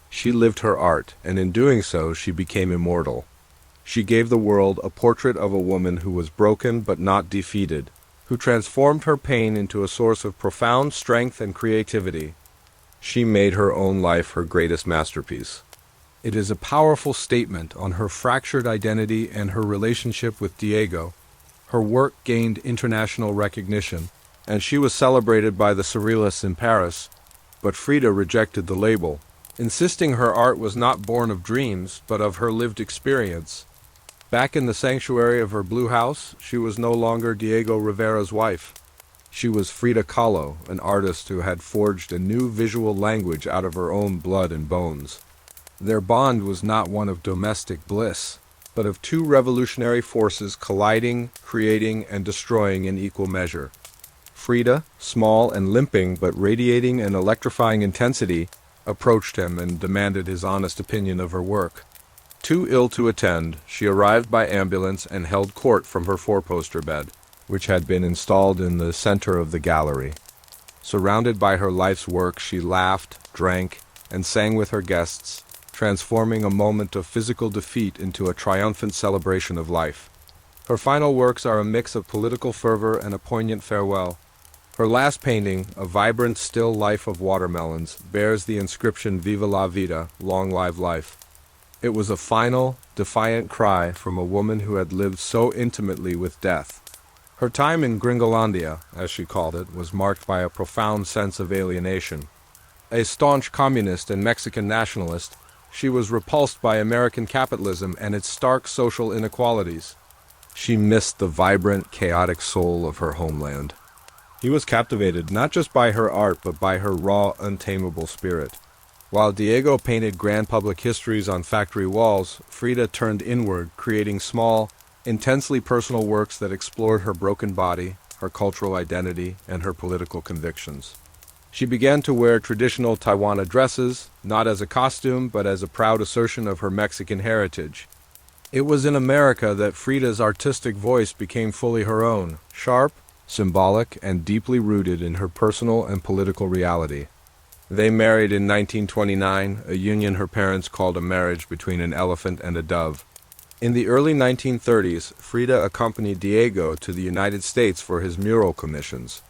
She lived her art, and in doing so, she became immortal. She gave the world a portrait of a woman who was broken but not defeated, who transformed her pain into a source of profound strength and creativity. She made her own life her greatest masterpiece. It is a powerful statement on her fractured identity and her relationship with Diego. Her work gained international recognition, and she was celebrated by the Surrealists in Paris, but Frida rejected the label, insisting her art was not born of dreams, but of her lived experience. Back in the sanctuary of her blue house, she was no longer Diego Rivera's wife. She was Frida Kahlo, an artist who had forged a new visual language out of her own blood and bones. Their bond was not one of domestic bliss, but of two revolutionary forces colliding, creating, and destroying in equal measure. Frida, small and limping but radiating an electrifying intensity, approached him and demanded his honest opinion of her work. Too ill to attend, she arrived by ambulance and held court from her four-poster bed, which had been installed in the center of the gallery. Surrounded by her life's work, she laughed, drank, and sang with her guests, transforming a moment of physical defeat into a triumphant celebration of life. Her final works are a mix of political fervor and a poignant farewell. Her last painting, a vibrant still life of watermelons, bears the inscription "Viva la vida," long live life. It was a final, defiant cry from a woman who had lived so intimately with death. Her time in Gringolandia, as she called it, was marked by a profound sense of alienation. A staunch communist and Mexican nationalist, she was repulsed by American capitalism and its stark social inequalities. She missed the vibrant, chaotic soul of her homeland. He was captivated not just by her art, but by her raw, untamable spirit. While Diego painted grand public histories on factory walls, Frida turned inward, creating small, intensely personal works that explored her broken body, her cultural identity, and her political convictions. She began to wear traditional Taiwana dresses, not as a costume, but as a proud assertion of her Mexican heritage. It was in America that Frida's artistic voice became fully her own, sharp, symbolic, and deeply rooted in her personal and political reality. They married in 1929, a union her parents called a marriage between an elephant and a dove. In the early 1930s, Frida accompanied Diego to the United States for his mural commissions.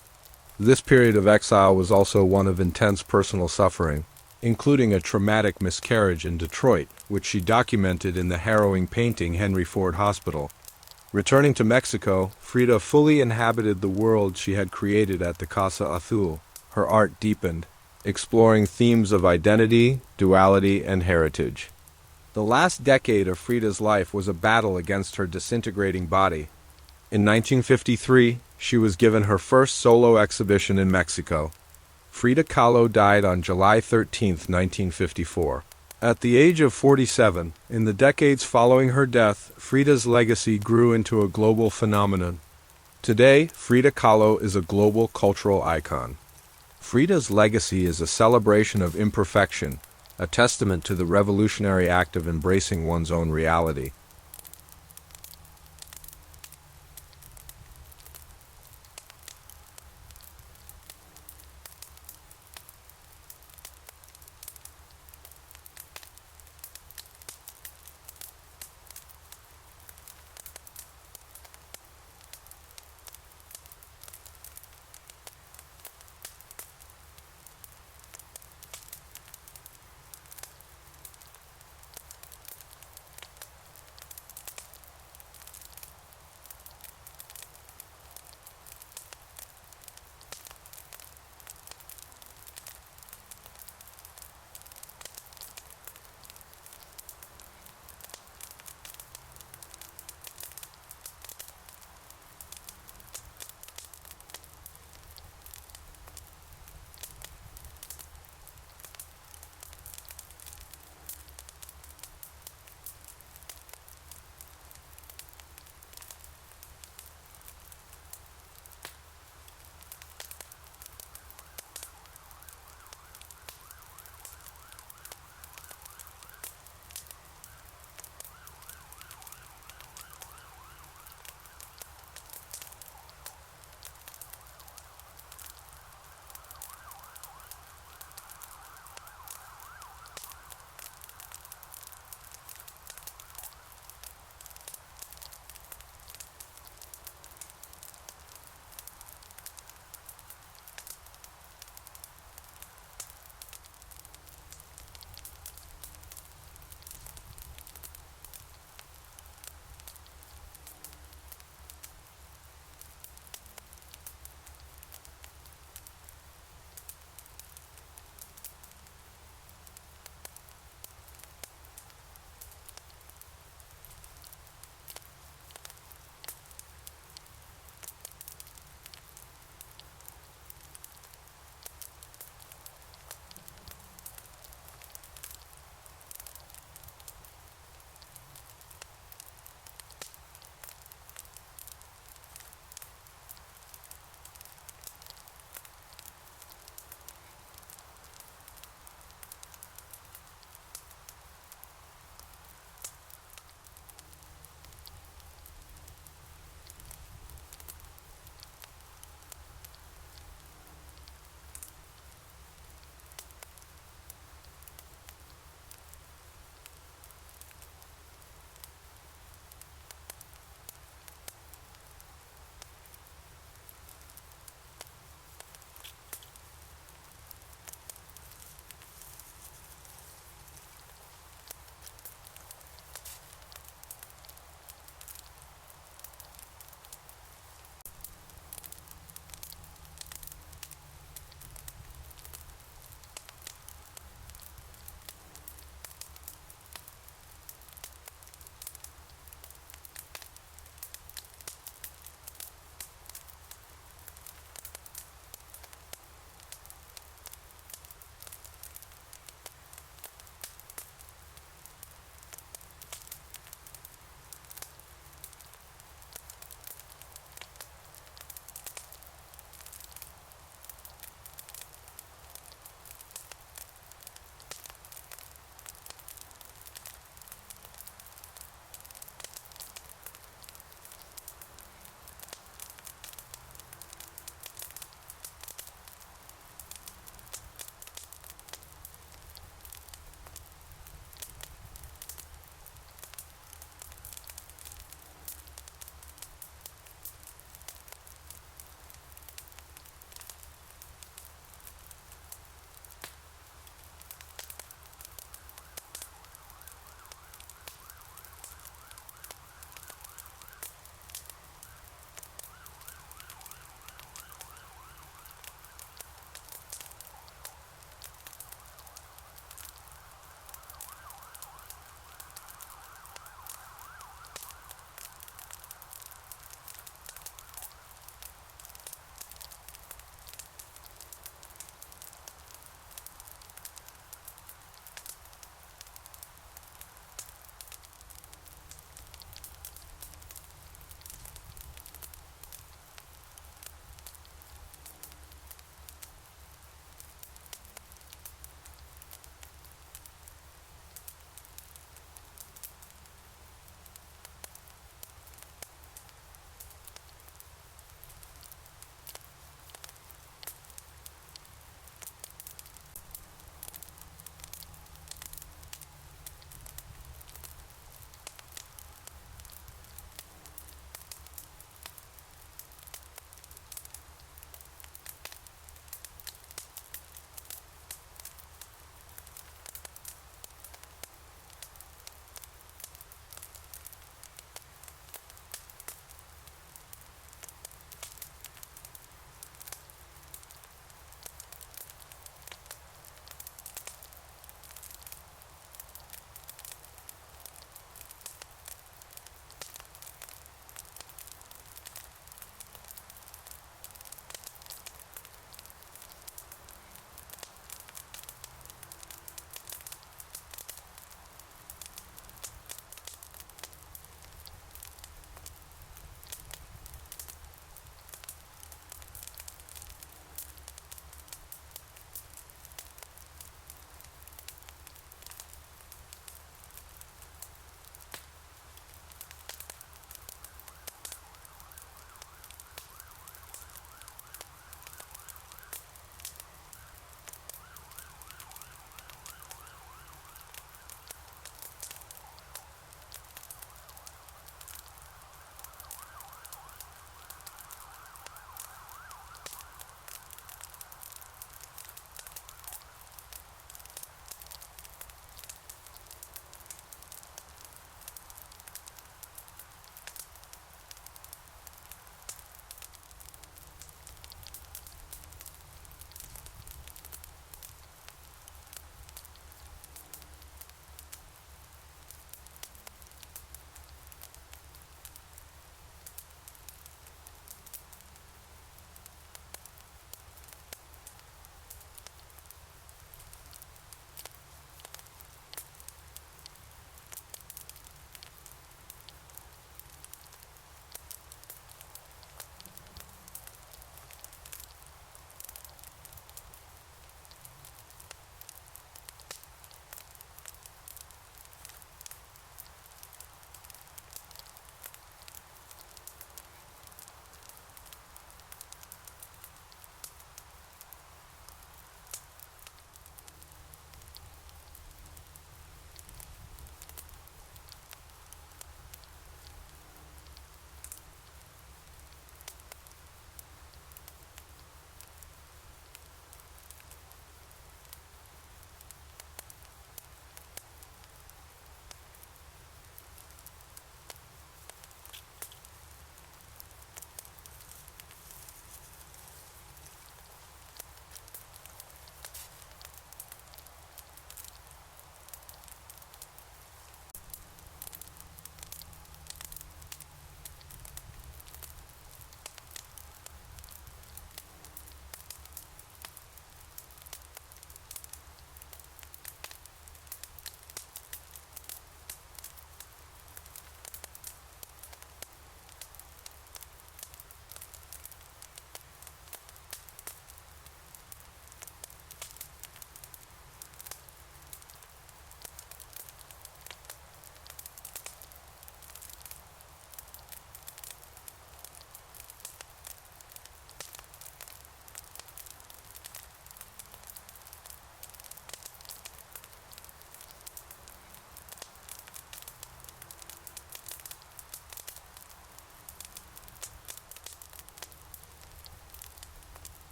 This period of exile was also one of intense personal suffering, including a traumatic miscarriage in Detroit, which she documented in the harrowing painting Henry Ford Hospital. Returning to Mexico, Frida fully inhabited the world she had created at the Casa Azul. Her art deepened, exploring themes of identity, duality, and heritage. The last decade of Frida's life was a battle against her disintegrating body. In 1953, she was given her first solo exhibition in Mexico. Frida Kahlo died on July 13, 1954. At the age of 47, in the decades following her death, Frida's legacy grew into a global phenomenon. Today, Frida Kahlo is a global cultural icon. Frida's legacy is a celebration of imperfection, a testament to the revolutionary act of embracing one's own reality.